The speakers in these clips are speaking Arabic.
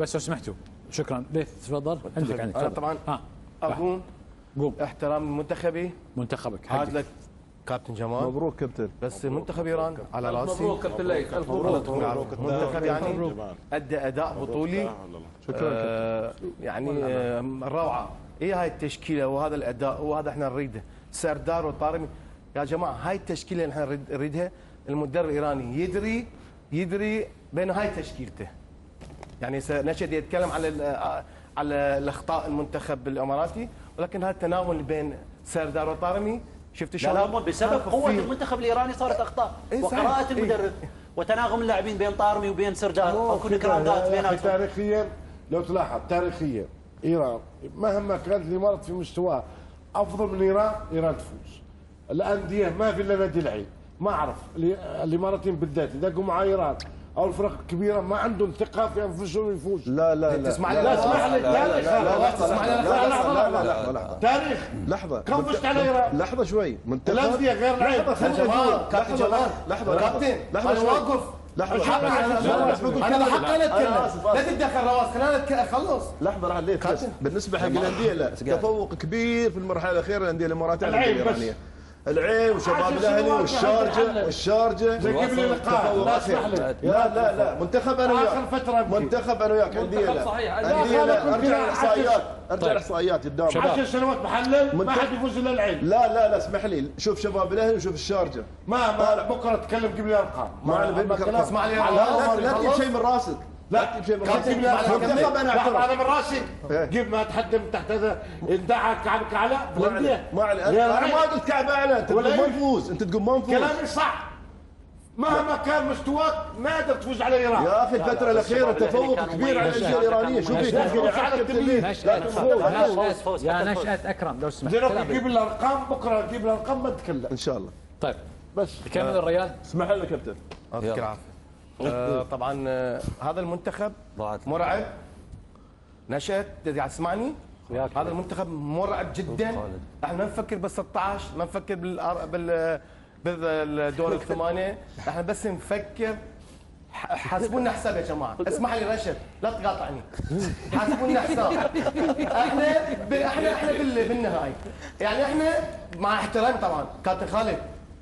بس لو سمحتوا شكرا. ليث تفضل. عندك انا طبعا اقوم قوم احترام منتخبي. منتخبك هاد لك كابتن جمال. مبروك كابتن. بس منتخب ايران على راسي. مبروك كابتن ليث. مبروك. منتخب يعني ادى اداء بطولي شكرا يعني روعه. ايه هاي التشكيله وهذا الاداء وهذا احنا نريده. سردار وطارمي يا جماعه هاي التشكيله اللي احنا نريدها. المدرب الايراني يدري بين هاي تشكيلته. يعني نشد يتكلم على الاخطاء المنتخب الاماراتي، ولكن هذا التناغم بين سردار وطارمي شفت شلون؟ لا بسبب قوه المنتخب الايراني صارت اخطاء وقراءه المدرب وتناغم اللاعبين بين طارمي وبين سردار او كل كرامات بيناتهم. تاريخيا لو تلاحظ تاريخيا ايران مهما كانت الامارات في مستواها افضل من ايران تفوز. الانديه ما في الا نادي العين. ما اعرف الاماراتيين بالذات اذا قاموا مع ايران او الفرق الكبيره ما عندهم ثقه في انفسهم يفوزوا. لا تسمع لي؟ لا اسمح لي. لا تسمع لي. لا تاريخ لحظه كم فزت على ايران؟ لحظه شوي. منتخب الانديه غير العين. كابتن جمال لحظه انا واقف. لحظه انا بحق انا اتكلم. لا تتدخل رواس خلينا اخلص. لحظه راح عليك. بالنسبه حق الانديه لا تفوق كبير في المرحله الاخيره الانديه الاماراتيه على الانديه الايرانيه. العين وشباب الاهلي والشارجه جيب لي لقاء. لا منتخب انا وياك. اخر فتره منتخب انا وياك. انديه لا صحيح. انديه لا. ارجع الاحصائيات قدام. 10 سنوات محلل ما حد يفوز الا العين. لا اسمح لي. شوف شباب الاهلي وشوف الشارجه. ما بكره تتكلم قبل الارقام. ما اسمع لي. لا تجيب شيء من راسك. لا تجيب شيء من راسك. منتخب انا انا من راسي. جيب ما تحدم تحت هذا ادعى كعب كعلاء في الانديه. انا ما قلت كعب اعلى. انت تقول ما نفوز. انت تقول ما نفوز. كلامي صح. مهما كان مستواك ما قدرت تفوز على ايران. يا اخي الفتره الاخيره تفوق كبير على الانديه الايرانيه. شوف يا نشأة اكرم لو سمحت. جيب الارقام بكره. جيب الارقام ما نتكلم ان شاء الله. طيب بس كمل الريال. اسمح لنا كابتن. يعطيك العافيه. طبعا هذا المنتخب مرعب. نشأت تسمعني؟ هذا المنتخب مرعب جدا. احنا ما نفكر بال 16 ما نفكر بالدور الثمانيه. احنا بس نفكر. حاسبونا حساب يا جماعه. اسمح لي رشد لا تقاطعني. حاسبونا حساب. احنا بالنهايه يعني احنا مع احترامي طبعا كابتن خالد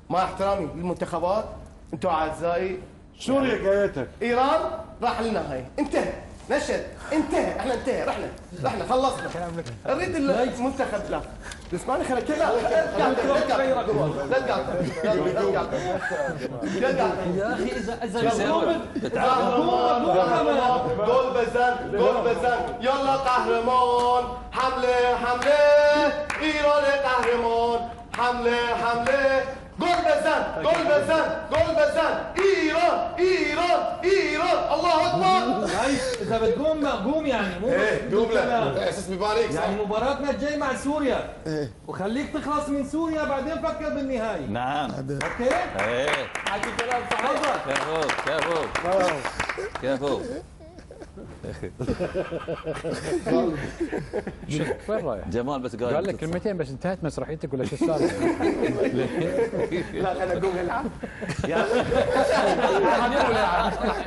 مع احترامي للمنتخبات انتم اعزائي. سوريا قايتك. ايران راح للنهايه. انتهى. نشد انتهى. احنا انتهى. رحنا خلصنا. نريد المنتخب. لا اسمعني خليك. لا يا اخي اذا جول بزن يلا قهرمان. حمله ايران قهرمان. حمله جول بزن ايران الله اكبر. اذا بتقوم قوم يعني مو قوم. لا اساس بباريك يعني مباراتنا الجاي مع سوريا وخليك تخلص من سوريا بعدين فكر بالنهائي. نعم اوكي. حكي كلام صحيح. كفو وين رايح؟ جمال بس قال لك كلمتين بس انتهت مسرحيتك ولا شو السالفه؟ لا انا اقوم العب.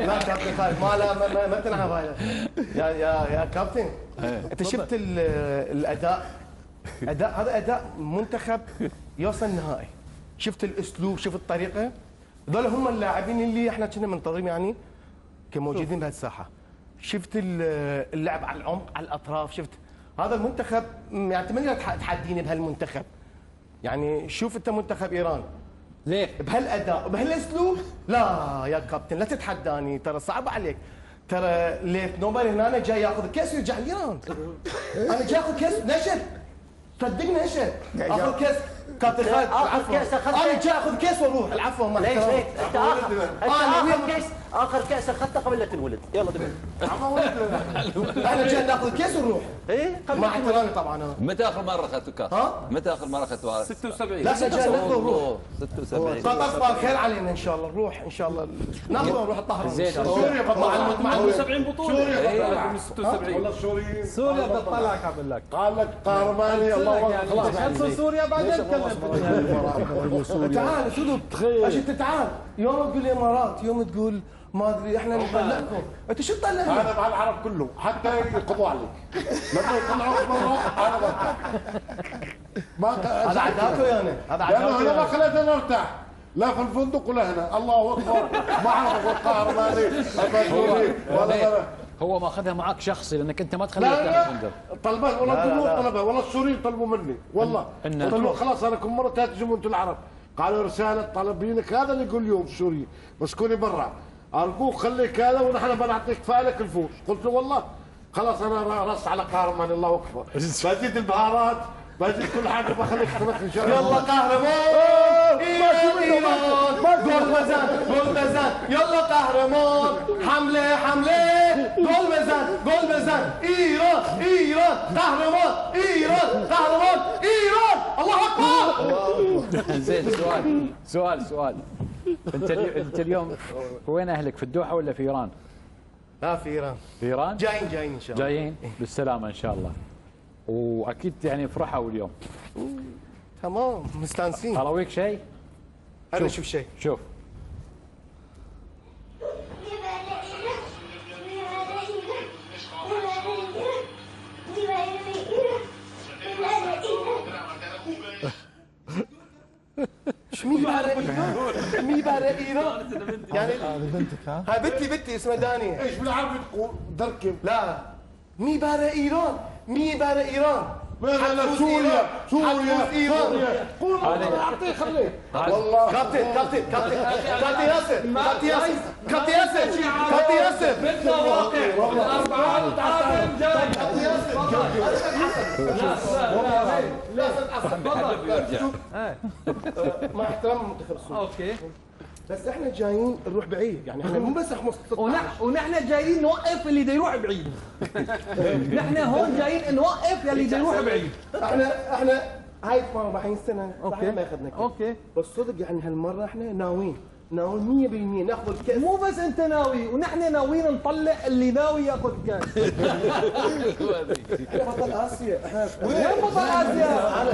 لا كابتن خالد ما تلعب هاي. يا كابتن انت شفت الاداء. هذا اداء منتخب يوصل النهائي. شفت الاسلوب شفت الطريقه. هذول هم اللاعبين اللي احنا كنا منتظرين يعني كموجودين بهالساحه. شفت اللعب على العمق على الاطراف. شفت هذا المنتخب يعني تمنى تحديني بهالمنتخب. يعني شوف انت منتخب ايران ليه بهالاداء وبهالاسلوب. لا يا كابتن لا تتحداني ترى صعب عليك. ترى ليث نوبل هنا جاي ياخذ كاس ويرجع ايران. انا جاي اخذ كاس نشد. صدقني نشد اخذ كاس. كابتن خالد انا جاي اخذ كاس واروح. العفو ما ليش انت اخر كاس اخذته قبل لا تنولد. يلا دبل. احنا جاي ناخذ كاس ونروح. ايه مع احترامي طبعا. متى اخر مره اخذتوا كاس؟ متى اخر مره اخذتوا؟ 76. لا جاي ناخذ ونروح. 76. طبعا خير علينا ان شاء الله. نروح ان شاء الله ناخذ ونروح الطهران. سوريا مع 70 بطوله. سوريا من 76 والله السوريين. سوريا بتطلع قبل لك. قال لك قهرماني الله يعني خلاص. خلصوا سوريا بعدين نتكلم. تعال سدود عشان تعال يوم تقول الامارات، يوم تقول ما ادري احنا نطلعكم، انت شو تطلعنا؟ انا مع العرب كله حتى يقضوا عليك لما يطلعوك برا انا برتاح. هذا عداك ويانا، هذا لانه عداك انا ما ويانا. خليتني ارتاح لا في الفندق ولا هنا. الله اكبر ما اعرف اقول قهرماني المجهولي ولا هو ماخذها معك شخصي لانك انت ما تخليه لا يرتاح لا الفندق. طلبت ولا الجمهور طلبها ولا السوريين طلبوا مني والله. قلت له خلاص انا كل مره تهجموا انتم العرب. قالوا رساله طالبينك هذا اللي يقول اليوم السوريين بس كوني برا ارجوك خليك هذا ونحن بنعطيك فالك الفوز. قلت له والله خلاص انا رص على قهرمان الله اكبر. بزيد البهارات بزيد كل حاجه بخليك تمثل ان شاء الله. يلا قهرمان ايران جول مزان جول مزان يلا قهرمان حمله حمله جول مزان جول مزان ايران ايران قهرمان ايران قهرمان ايران الله اكبر. زين سؤال انت اليوم وين اهلك؟ في الدوحه ولا في ايران؟ لا في ايران. في ايران؟ جايين ان شاء الله. جايين بالسلامه ان شاء الله. واكيد يعني فرحوا اليوم. تمام مستانسين. اراويك شيء؟ انا شوف شيء. شوف مي بارا ايران يعني بنتك ها؟ هاي بنتي اسمها دانية. ايش بالعربي تقول دركب؟ لا مي بارا ايران مي بارا ايران مثلا سوريا ايران. قول اعطيه خليه والله. كابتن ياسر كابتن ياسر بدنا واقع الاربعاء القادم جاي. مع احترام المنتخب السوري اوكي. بس احنا جايين نروح بعيد يعني احنا مو بس 15. ونحن جايين نوقف اللي بده يروح بعيد. نحن هون جايين نوقف يلي بده يروح بعيد. احنا هاي 40 سنه اوكي ما اخذنا كده. اوكي بس صدق يعني هالمره احنا ناويين 100% ناخذ الكاس. مو بس انت ناوي ونحن ناويين نطلع اللي ناوي ياخذ كاس. بطل اسيا احنا وين بطل اسيا؟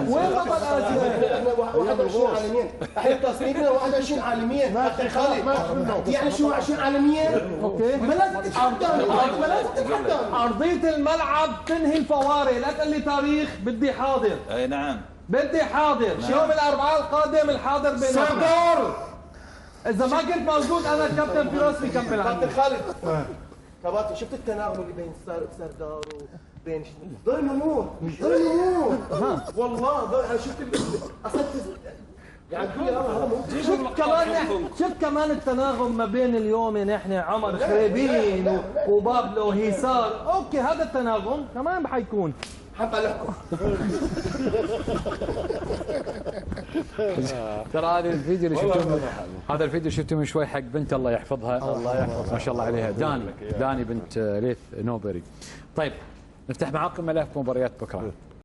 وين بطل اسيا؟ احنا 21 عالميا. احنا تصنيفنا 21 عالميا. ما خالد يعني شو 20 عالميا؟ اوكي ما لازم تتحداني ما لازم تتحداني. ارضيه الملعب تنهي الفوارق. لا تقول لي تاريخ. بدي حاضر. اي نعم بدي حاضر. يوم الاربعاء القادم الحاضر بين سردار اذا ما كنت موجود انا الكابتن فراس بيكمل عندي. كابتن خالد كباتن شفت التناغم اللي بين سردار وبين ضل نمور والله انا شفت يعني شفت كمان التناغم ما بين اليوم نحن عمر خريبين وبابلو هيسار. اوكي هذا التناغم كمان حيكون. حنطلعكم. ترى هذا الفيديو اللي شفته هذا الفيديو شفته من شوي حق بنت الله يحفظها. الله يحفظها ما شاء الله عليها. داني بنت ليث نوبري. طيب نفتح معاكم ملف مباريات بكره.